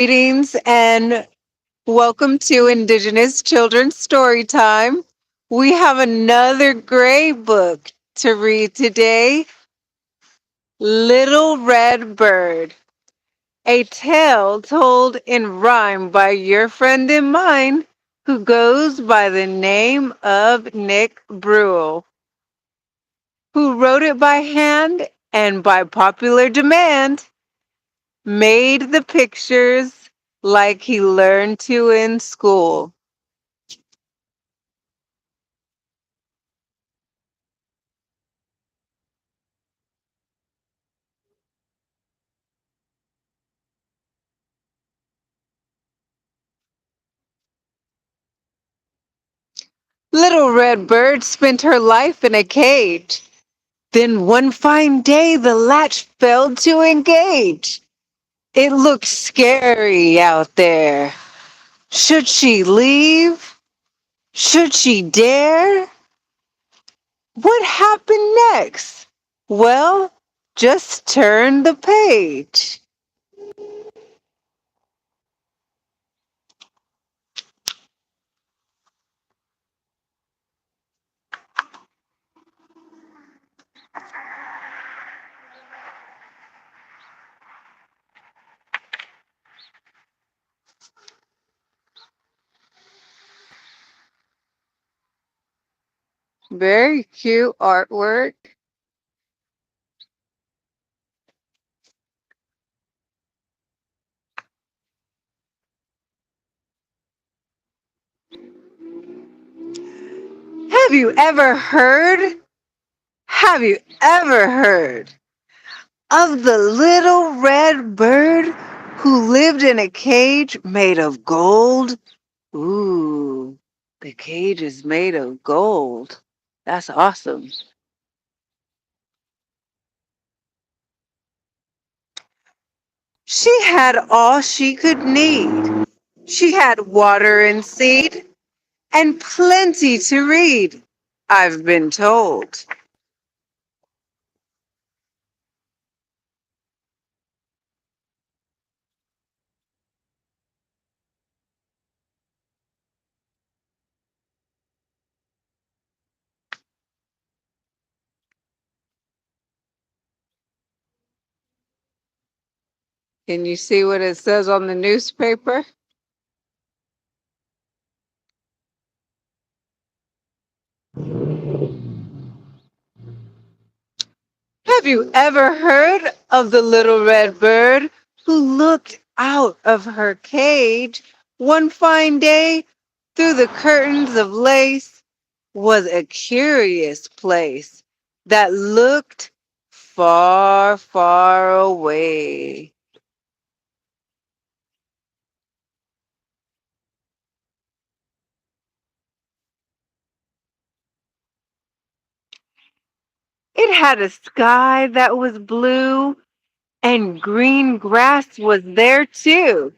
Greetings and welcome to Indigenous Children's Storytime. We have another great book to read today, Little Red Bird, a tale told in rhyme by your friend and mine who goes by the name of Nick Brule, who wrote it by hand and by popular demand made the pictures like he learned to in school. Little Red Bird spent her life in a cage. Then one fine day the latch failed to engage. It looked scary out there. Should she leave? Should she dare? What happened next? Well, just turn the page. Very cute artwork. Have you ever heard? Have you ever heard of the little red bird who lived in a cage made of gold? Ooh, the cage is made of gold. That's awesome. She had all she could need. She had water and seed and plenty to read, I've been told. Can you see what it says on the newspaper? Have you ever heard of the little red bird who looked out of her cage one fine day through the curtains of lace? Was a curious place that looked far, far away. It had a sky that was blue and green grass was there too.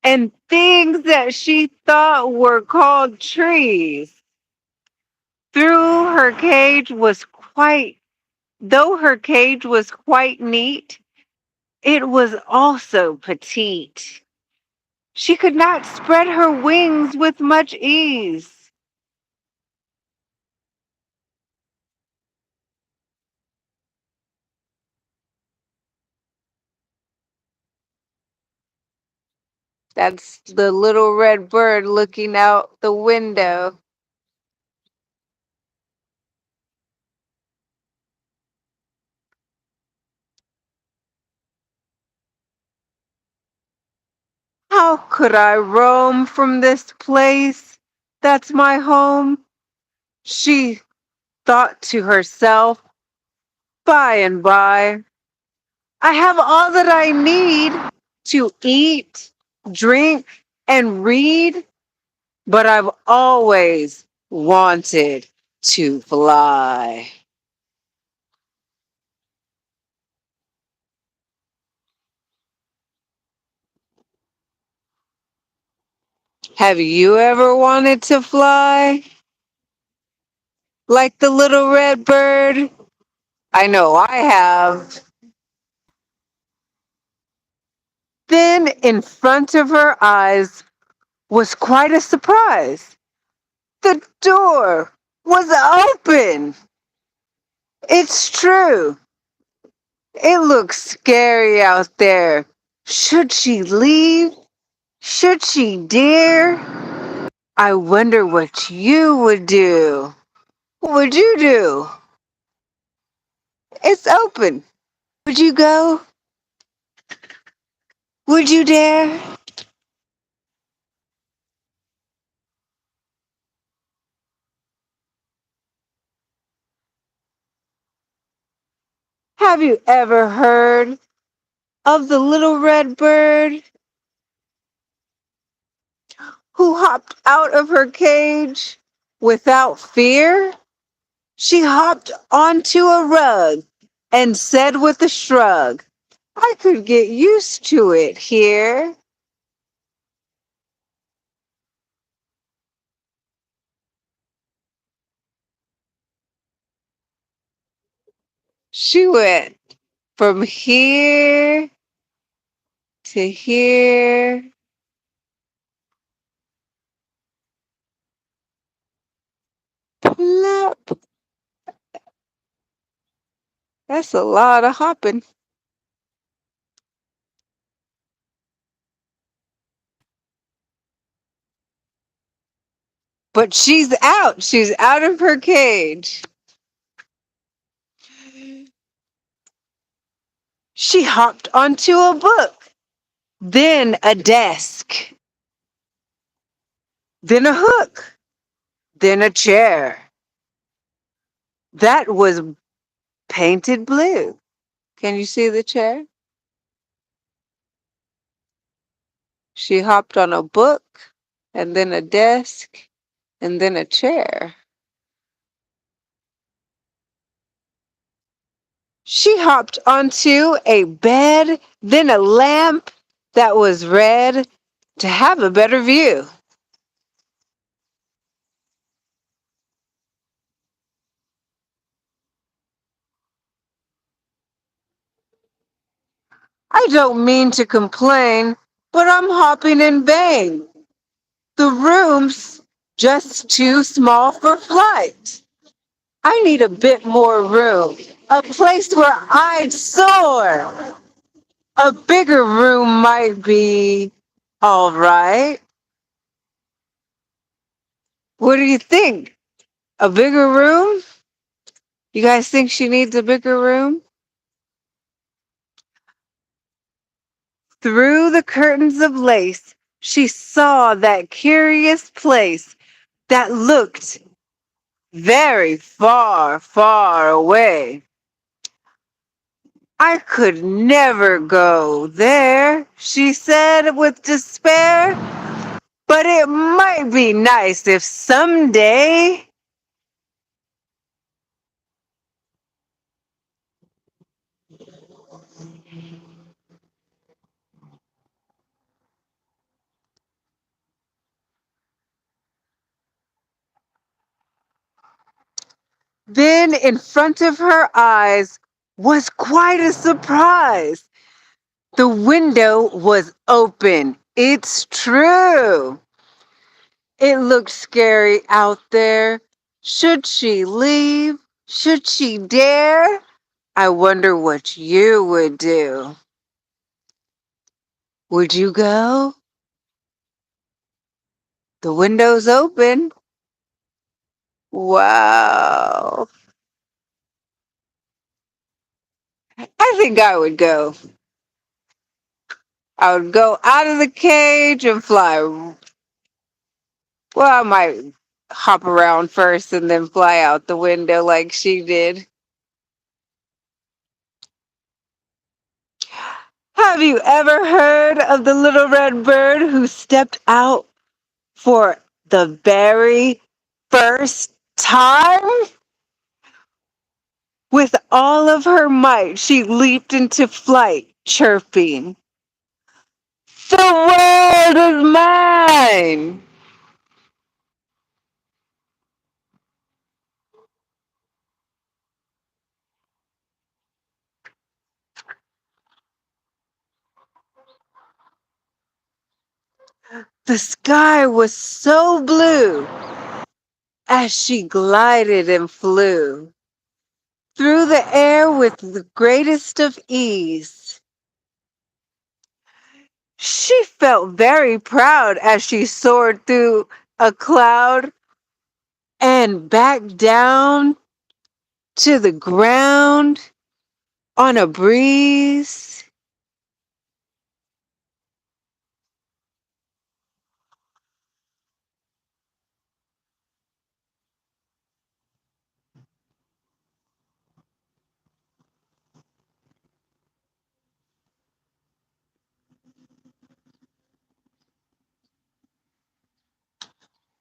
And things that she thought were called trees. Through her cage was quite, though her cage was quite neat, it was also petite. She could not spread her wings with much ease. That's the little red bird looking out the window. How could I roam from this place that's my home? She thought to herself. By and by, I have all that I need to eat, drink, and read, but I've always wanted to fly. Have you ever wanted to fly like the little red bird? I know I have. Then in front of her eyes was quite a surprise. The door was open. It's true. It looks scary out there. Should she leave? Should she dare? I wonder what you would do. What would you do? It's open. Would you go? Would you dare? Have you ever heard of the little red bird who hopped out of her cage without fear? She hopped onto a rug and said with a shrug, I could get used to it here. She went from here to here. Plop. That's a lot of hopping. But she's out. She's out of her cage. She hopped onto a book, then a desk, then a hook, then a chair. That was painted blue. Can you see the chair? She hopped on a book, and then a desk, and then a chair. She hopped onto a bed, then a lamp that was red to have a better view. I don't mean to complain, but I'm hopping in vain. The room's just too small for flight. I need a bit more room, a place where I'd soar. A bigger room might be all right. What do you think? A bigger room? You guys think she needs a bigger room? Through the curtains of lace, she saw that curious place that looked very far, far away. I could never go there, she said with despair, but it might be nice if someday. Then in front of her eyes was quite a surprise. The window was open. It's true. It looked scary out there. Should she leave? Should she dare? I wonder what you would do. Would you go? The window's open. Wow. I think I would go. I would go out of the cage and fly. Well, I might hop around first and then fly out the window like she did. Have you ever heard of the little red bird who stepped out for the very first time? With all of her might, she leaped into flight, chirping, the world is mine! The sky was so blue as she glided and flew through the air with the greatest of ease. She felt very proud as she soared through a cloud and back down to the ground on a breeze.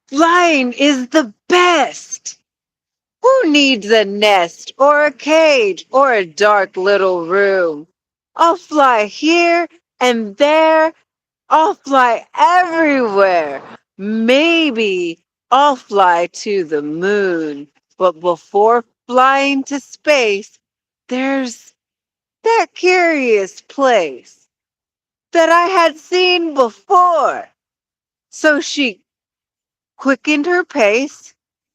Flying is the best. Who needs a nest or a cage or a dark little room? I'll fly here and there. I'll fly everywhere. Maybe I'll fly to the moon. But before flying to space, there's that curious place that I had seen before. So she quickened her pace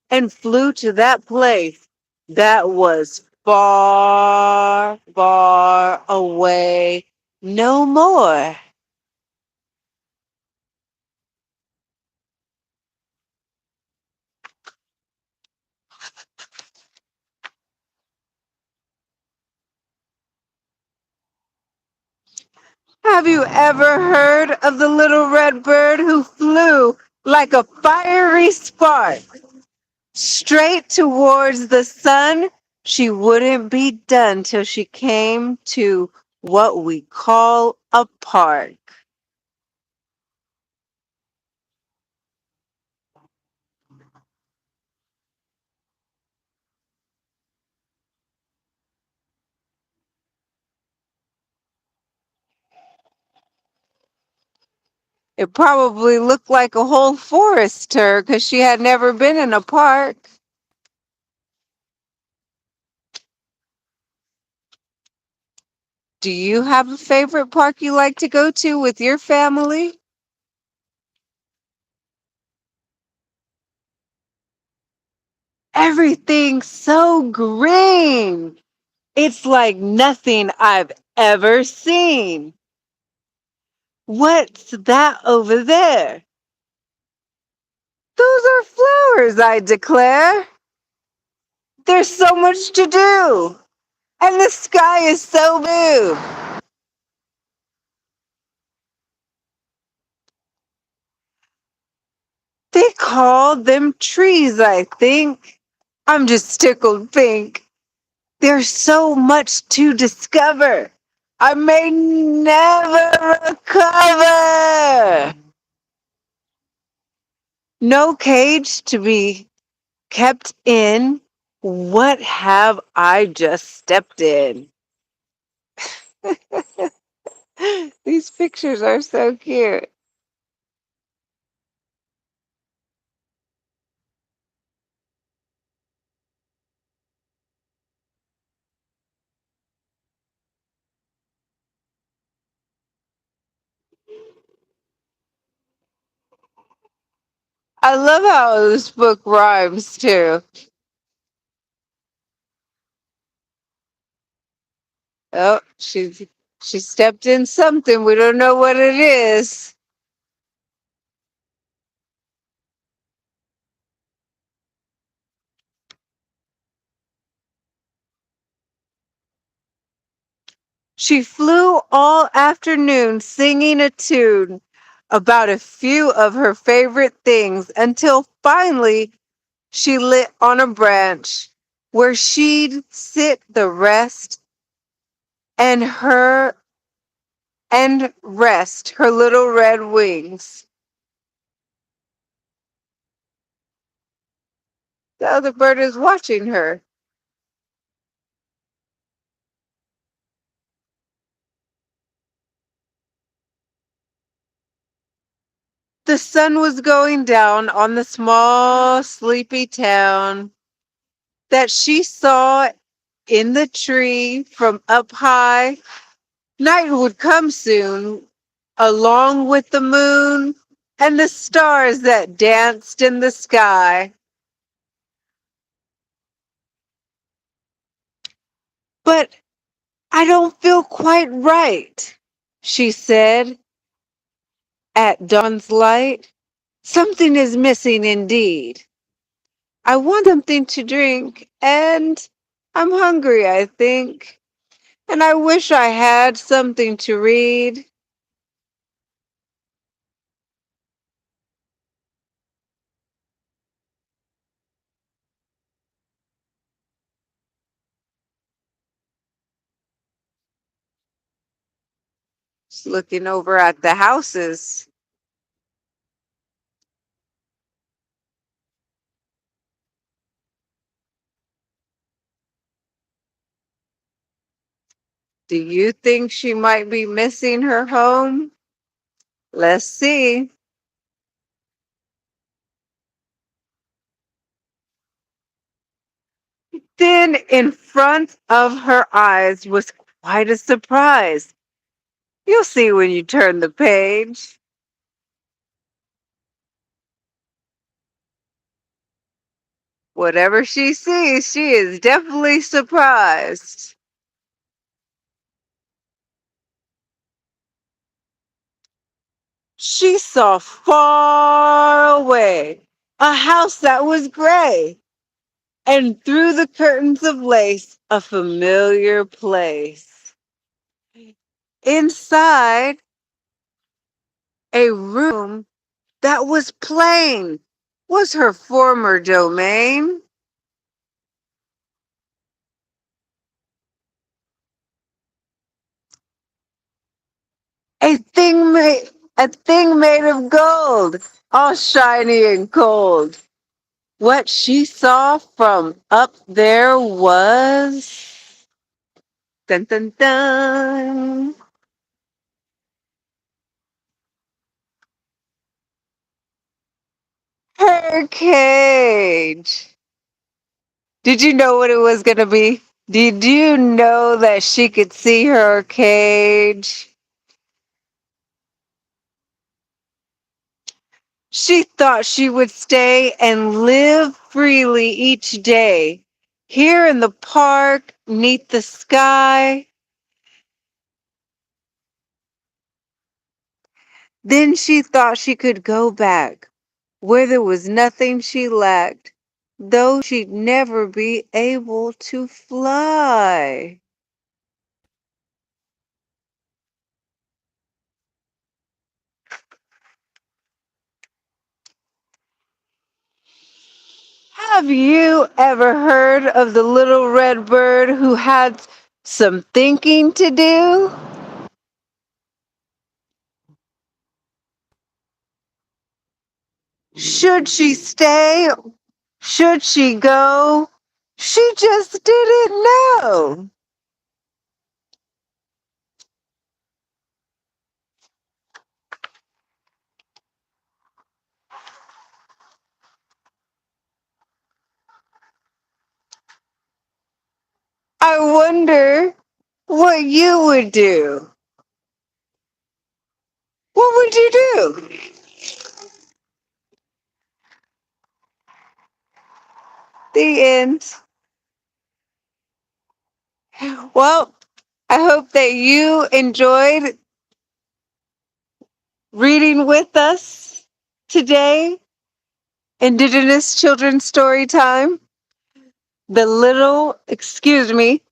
and flew to that place that was far, far away no more. Have you ever heard of the little red bird who flew like a fiery spark straight towards the sun? She wouldn't be done till she came to what we call a park. It probably looked like a whole forest to her because she had never been in a park. Do you have a favorite park you like to go to with your family? Everything's so green. It's like nothing I've ever seen. What's that over there? Those are flowers, I declare. There's so much to do. And the sky is so blue. They call them trees, I think. I'm just tickled pink. There's so much to discover. I may never recover. No cage to be kept in. What have I just stepped in? These pictures are so cute. I love how this book rhymes too. Oh, she stepped in something. We don't know what it is. She flew all afternoon singing a tune about a few of her favorite things until finally she lit on a branch where she'd sit the rest and rest her little red wings. The other bird is watching her. The sun was going down on the small, sleepy town that she saw in the tree from up high. Night would come soon, along with the moon. and the stars that danced in the sky. But I don't feel quite right, she said at dawn's light. Something is missing indeed. I want something to drink, and I'm hungry, I think, and I wish I had something to read. Just looking over at the houses. Do you think she might be missing her home? Let's see. Then in front of her eyes was quite a surprise. You'll see when you turn the page. Whatever she sees, she is definitely surprised. She saw far away a house that was gray, and through the curtains of lace, a familiar place. Inside, a room that was plain was her former domain. A thing made of gold, all shiny and cold. What she saw from up there was dun dun dun. Her cage. Did you know what it was gonna be? Did you know that she could see her cage? She thought she would stay and live freely each day. Here in the park, neath the sky. Then she thought she could go back, where there was nothing she lacked, though she'd never be able to fly. Have you ever heard of the little red bird who had some thinking to do? Should she stay? Should she go? She just didn't know. I wonder what you would do. What would you do? The end. Well, I hope that you enjoyed reading with us today. Indigenous Children's Story Time.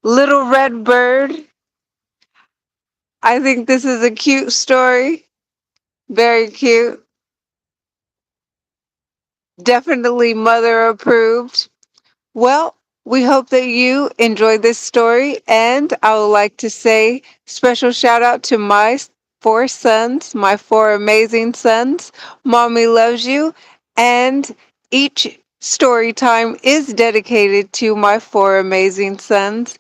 Little Red Bird. I think this is a cute story. Very cute. Definitely mother approved. Well, we hope that you enjoyed this story, and I would like to say special shout out to my four sons, my four amazing sons. Mommy loves you, and each story time is dedicated to my four amazing sons.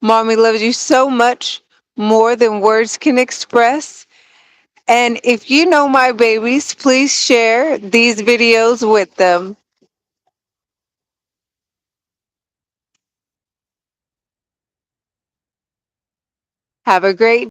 Mommy loves you so much, more than words can express. And if you know my babies, please share these videos with them. Have a great